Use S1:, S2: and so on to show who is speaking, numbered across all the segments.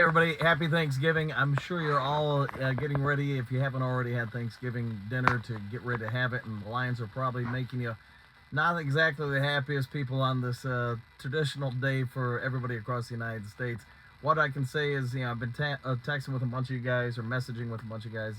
S1: everybody, happy Thanksgiving. I'm sure you're all getting ready, if you haven't already had Thanksgiving dinner, to get ready to have it. And the Lions are probably making you not exactly the happiest people on this traditional day for everybody across the United States. What I can say is, I've been texting with a bunch of you guys or messaging with a bunch of guys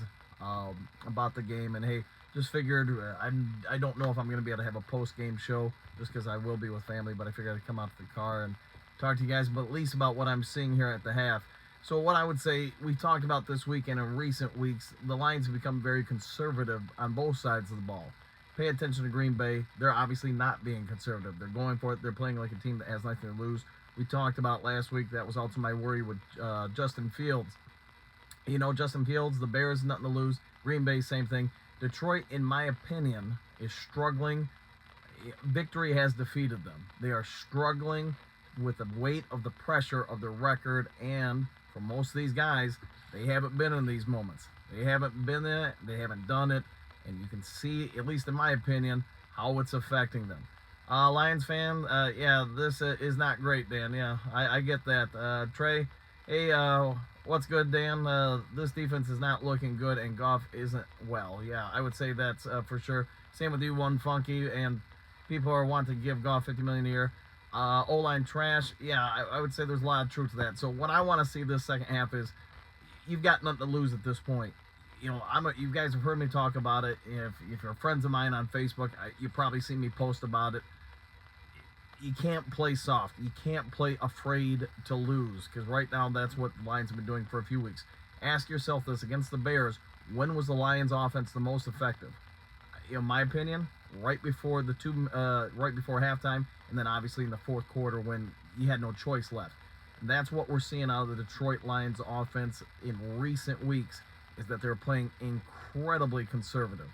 S1: about the game. And hey, just figured I don't know if I'm going to be able to have a post game show just because I will be with family, but I figured I'd come out to the car and talk to you guys, but at least about what I'm seeing here at the half. So what I would say, we talked about this week and in recent weeks, the Lions have become very conservative on both sides of the ball. Pay attention to Green Bay. They're obviously not being conservative. They're going for it. They're playing like a team that has nothing to lose. We talked about last week, that was also my worry with Justin Fields. Justin Fields, the Bears, nothing to lose. Green Bay, same thing. Detroit, in my opinion, is struggling. Victory has defeated them. They are struggling with the weight of the pressure of the record, and for most of these guys, they haven't been in these moments. They haven't been in it. They haven't done it, and you can see, at least in my opinion, how it's affecting them. Lions fan, this is not great, Dan. Yeah, I get that. Trey, hey, what's good, Dan? This defense is not looking good, and Goff isn't well. Yeah, I would say that's for sure. Same with you, One Funky, and people are wanting to give Goff $50 million a year. O-line trash. Yeah, I would say there's a lot of truth to that. So what I want to see this second half is, you've got nothing to lose at this point. You guys have heard me talk about it. If you're friends of mine on Facebook, you probably see me post about it. You can't play soft. You can't play afraid to lose, because right now that's what the Lions have been doing for a few weeks. Ask yourself this: against the Bears, when was the Lions offense the most effective? In my opinion, right before halftime, and then obviously in the fourth quarter when you had no choice left. And that's what we're seeing out of the Detroit Lions offense in recent weeks, is that they're playing incredibly conservative.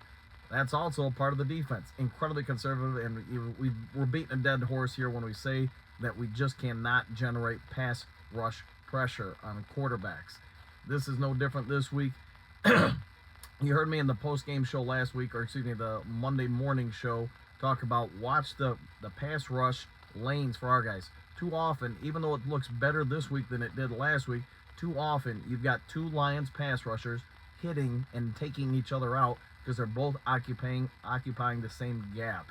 S1: That's also a part of the defense, incredibly conservative, and we're beating a dead horse here when we say that we just cannot generate pass rush pressure on quarterbacks. This is no different this week. You heard me in the post-game show last week, or excuse me, the Monday morning show, talk about watch the pass rush lanes for our guys. Too often, even though it looks better this week than it did last week, too often you've got two Lions pass rushers hitting and taking each other out because they're both occupying the same gap.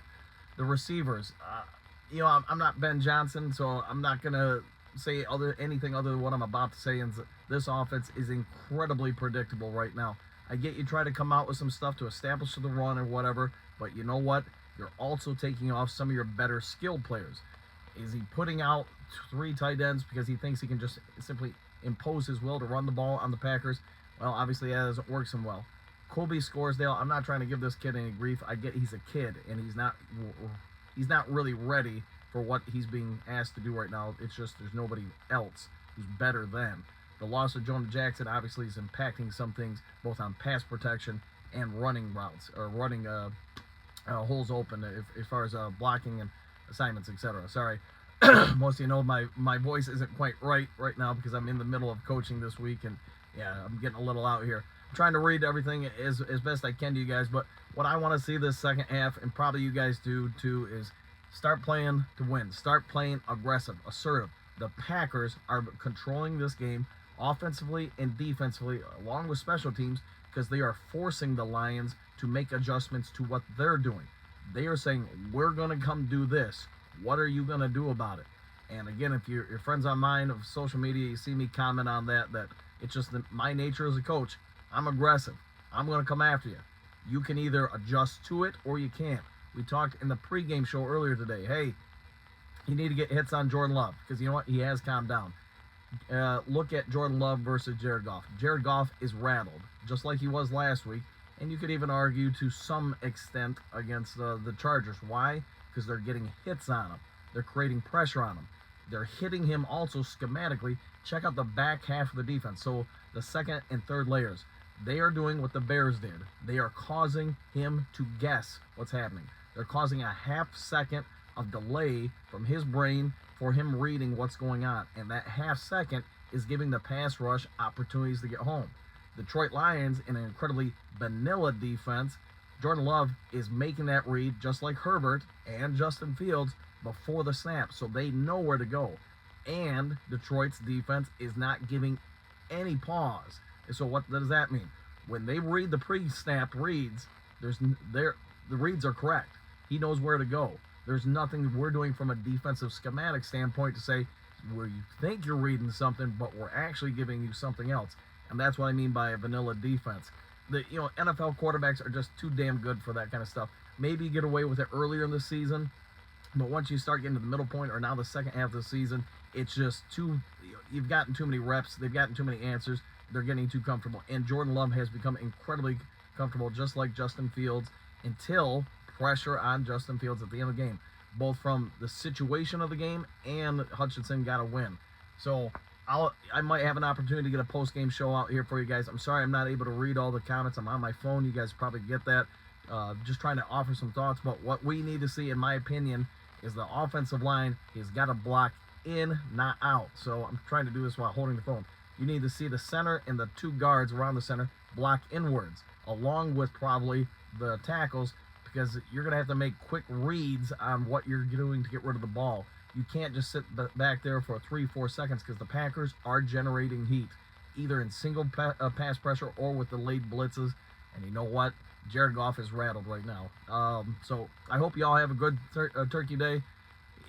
S1: The receivers, I'm not Ben Johnson, so I'm not going to say anything other than what I'm about to say. And this offense is incredibly predictable right now. I get you try to come out with some stuff to establish the run or whatever, but you know what? You're also taking off some of your better skilled players. Is he putting out 3 tight ends because he thinks he can just simply impose his will to run the ball on the Packers? Well, obviously that doesn't work so well. Colby Scoresdale, I'm not trying to give this kid any grief. I get he's a kid, and he's not really ready for what he's being asked to do right now. It's just there's nobody else who's better than. The loss of Jonah Jackson obviously is impacting some things, both on pass protection and running routes, or running holes open as far as blocking and assignments, etc. Sorry, most of you know my voice isn't quite right now because I'm in the middle of coaching this week, and yeah, I'm getting a little out here. I'm trying to read everything as best I can to you guys, but what I want to see this second half, and probably you guys do too, is start playing to win. Start playing aggressive, assertive. The Packers are controlling this game offensively and defensively, along with special teams, because they are forcing the Lions to make adjustments to what they're doing. They are saying, we're going to come do this. What are you going to do about it? And again, if you're friends on mine of social media, you see me comment on that it's just my nature as a coach. I'm aggressive. I'm going to come after you. You can either adjust to it or you can't. We talked in the pregame show earlier today. Hey, you need to get hits on Jordan Love, because you know what? He has calmed down. Look at Jordan Love versus Jared Goff. Jared Goff is rattled, just like he was last week, and you could even argue to some extent against the Chargers. Why? Because they're getting hits on him. They're creating pressure on him. They're hitting him also schematically. Check out the back half of the defense. So the second and third layers, they are doing what the Bears did. They are causing him to guess what's happening. They're causing a half second of delay from his brain for him reading what's going on. And that half second is giving the pass rush opportunities to get home. Detroit Lions, in an incredibly vanilla defense, Jordan Love is making that read just like Herbert and Justin Fields before the snap, so they know where to go. And Detroit's defense is not giving any pause. And so what does that mean? When they read the pre-snap reads, the reads are correct. He knows where to go. There's nothing we're doing from a defensive schematic standpoint to say where you think you're reading something, but we're actually giving you something else. And that's what I mean by a vanilla defense. The NFL quarterbacks are just too damn good for that kind of stuff. Maybe you get away with it earlier in the season, but once you start getting to the middle point or now the second half of the season, it's just you've gotten too many reps. They've gotten too many answers. They're getting too comfortable. And Jordan Love has become incredibly comfortable, just like Justin Fields, until pressure on Justin Fields at the end of the game, both from the situation of the game and Hutchinson got a win. So I might have an opportunity to get a post-game show out here for you guys. I'm sorry I'm not able to read all the comments. I'm on my phone. You guys probably get that. Just trying to offer some thoughts. But what we need to see, in my opinion, is the offensive line has got to block in, not out. So I'm trying to do this while holding the phone. You need to see the center and the two guards around the center block inwards, along with probably the tackles, because you're going to have to make quick reads on what you're doing to get rid of the ball. You can't just sit back there for 3-4 seconds, because the Packers are generating heat, either in single pass pressure or with delayed blitzes. And you know what? Jared Goff is rattled right now. So I hope you all have a good Turkey Day.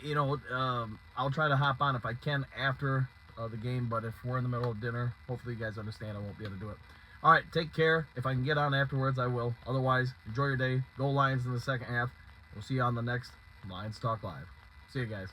S1: I'll try to hop on if I can after the game, but if we're in the middle of dinner, hopefully you guys understand I won't be able to do it. All right, take care. If I can get on afterwards, I will. Otherwise, enjoy your day. Go Lions in the second half. We'll see you on the next Lions Talk Live. See you guys.